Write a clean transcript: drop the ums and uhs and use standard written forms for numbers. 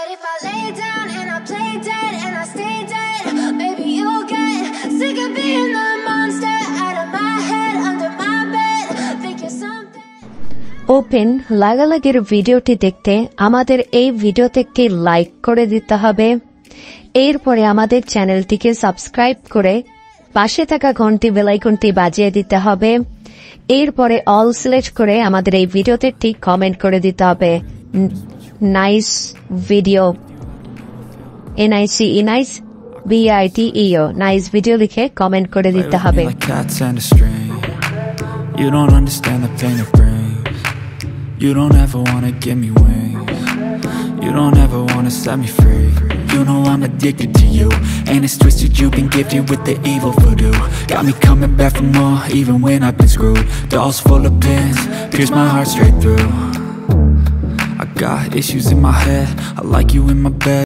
But if I lay down and I play dead and I stay dead, maybe you'll get sick of being the monster out of my head, under my bed. Think you're something. Open লাগালাগির ভিডিওটি দেখতে আমাদের এই ভিডিওতে একটি like করে দিতে হবে। এরপরে আমাদের চ্যানেলটিকে সাবস্ক্রাইব করে পাশে থাকা ঘন্টি বেল আইকনটি বাজিয়ে দিতে হবে। এরপরে অল সিলেক্ট করে আমাদের এই ভিডিওতে একটি কমেন্ট করে দিতে হবে। Nice video, NICE nice BITEO nice video লিখে কমেন্ট করে দিতে হবে। You don't understand the pain it brings. You don't ever wanna give me wings. You don't ever wanna set me free. You know I'm addicted to you, and it's twisted, you've been gifted with the evil voodoo. Got me coming back for more, even when I've been screwed. Dolls full of pins, pierce my heart straight through. I got issues in my head, I like you in my bed.